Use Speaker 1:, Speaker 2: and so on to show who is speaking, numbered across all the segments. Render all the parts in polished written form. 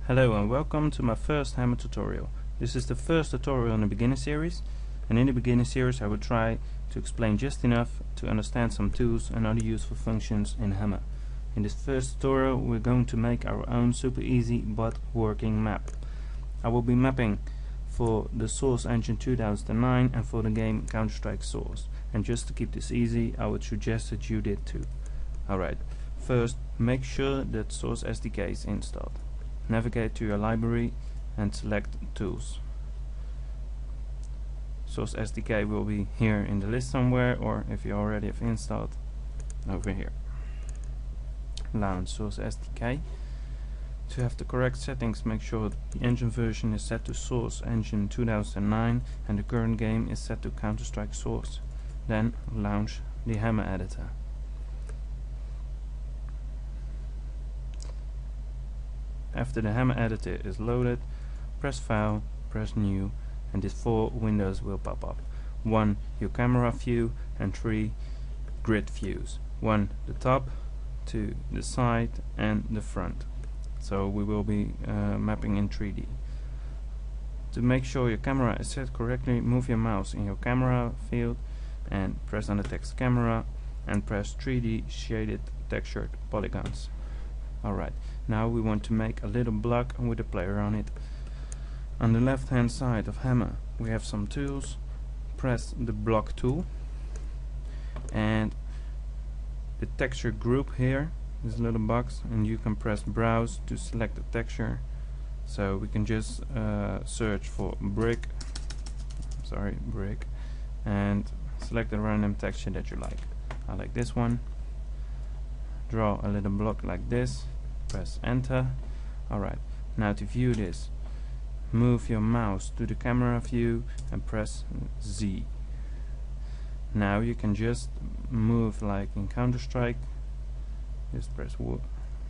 Speaker 1: Hello and welcome to my first Hammer tutorial. This is the first tutorial in the beginner series, and in the beginner series I will try to explain just enough to understand some tools and other useful functions in Hammer. In this first tutorial we're going to make our own super easy but working map. I will be mapping for the Source Engine 2009 and for the game Counter-Strike Source, and just to keep this easy I would suggest that you did too. Alright, first make sure that Source SDK is installed. Navigate to your library and select Tools. Source SDK will be here in the list somewhere, or if you already have installed, over here. Launch Source SDK. To have the correct settings, make sure the engine version is set to Source Engine 2009 and the current game is set to Counter-Strike Source. Then launch the Hammer editor. After the Hammer editor is loaded, press File, press New, and these 4 windows will pop up. 1. Your camera view, and 3. Grid views. 1. The top, 2. The side, and the front. So we will be mapping in 3D. To make sure your camera is set correctly, move your mouse in your camera field and press on the text camera and press 3D shaded textured polygons. Alright, now we want to make a little block with a player on it. On the left hand side of Hammer we have some tools. Press the block tool and the texture group here, this little box, and you can press browse to select the texture. So we can just search for brick, and select a random texture that you like. I like this one. Draw a little block like this, press enter. Alright, now to view this, move your mouse to the camera view and press Z. Now you can just move like in Counter-Strike, just press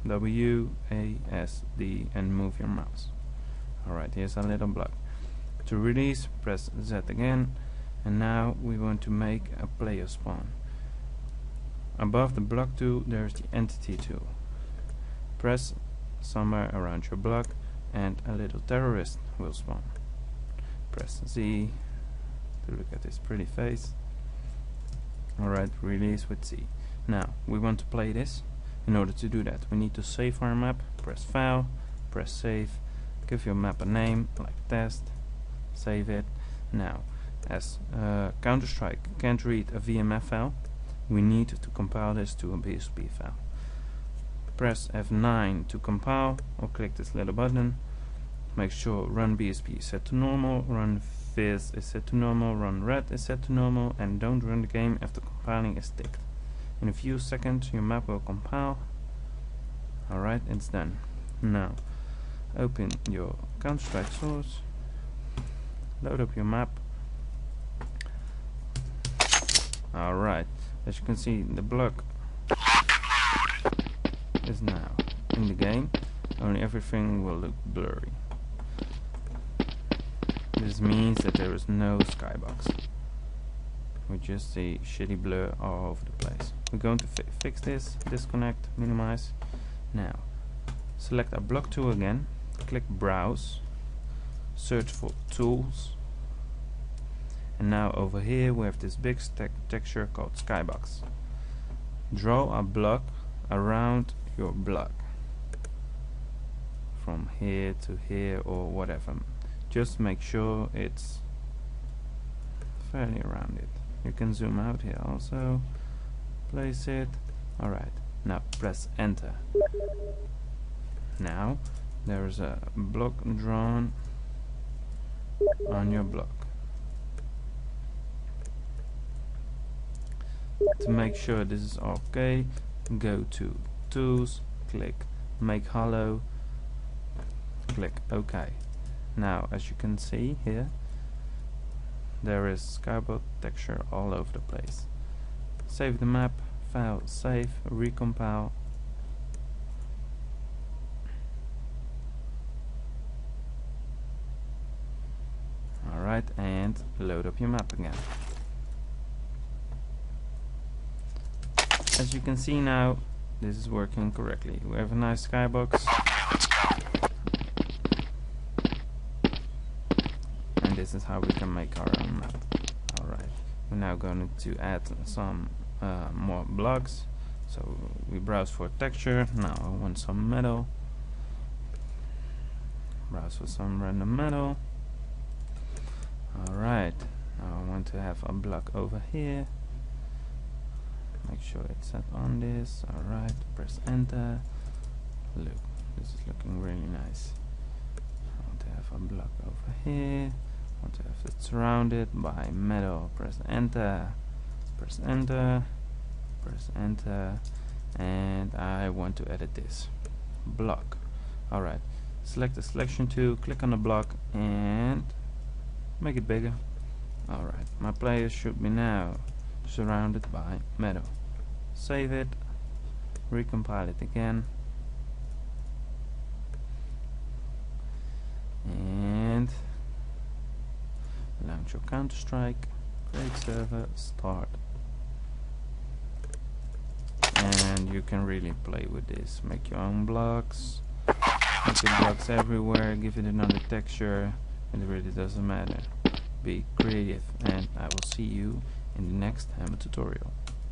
Speaker 1: W, A, S, D and move your mouse. Alright, here's a little block. To release, press Z again, and now we want to make a player spawn. Above the block tool there is the entity tool. Press somewhere around your block and a little terrorist will spawn. Press Z to look at his pretty face. Alright, release with Z. Now we want to play this. In order to do that we need to save our map. Press File, press Save, give your map a name like Test, save it. Now as Counter-Strike can't read a VMF file, we need to compile this to a BSP file. Press F9 to compile, or click this little button. Make sure Run BSP is set to normal, Run Viz is set to normal, Run Red is set to normal, and don't run the game after compiling is ticked. In a few seconds your map will compile. Alright, it's done. Now open your Counter-Strike Source, load up your map. Alright, as you can see the block is now in the game, only everything will look blurry. This means that there is no skybox. We just see shitty blur all over the place. We're going to fix this, disconnect, minimize. Now select our block tool again, click browse, search for tools, and now over here we have this big texture called skybox. Draw a block around your block from here to here or whatever. Just make sure it's fairly around it. You can zoom out here also, place it. Alright, now press enter. Now there is a block drawn on your block. To make sure this is okay, go to Tools, click Make Hollow, click OK. Now as you can see here, there is skybox texture all over the place. Save the map, File, Save, recompile. Alright, and load up your map again. As you can see now, this is working correctly. We have a nice skybox.
Speaker 2: Okay, let's go.
Speaker 1: how we can make our own map. Alright, we're now going to add some more blocks. So we browse for texture. Now I want some metal. Browse for some random metal. Alright, now I want to have a block over here. Make sure it's set on this. Alright, press enter. Look, this is looking really nice. I want to have a block over here. I want to have it surrounded by metal. Press enter. Press enter. Press enter. And I want to edit this block. Alright, select the selection tool, click on the block and make it bigger. Alright, my player should be now surrounded by metal. Save it, recompile it again, and launch your Counter-Strike, create server, start. And you can really play with this. Make your own blocks, make your blocks everywhere, give it another texture. It really doesn't matter. Be creative, and I will see you in the next Hammer tutorial.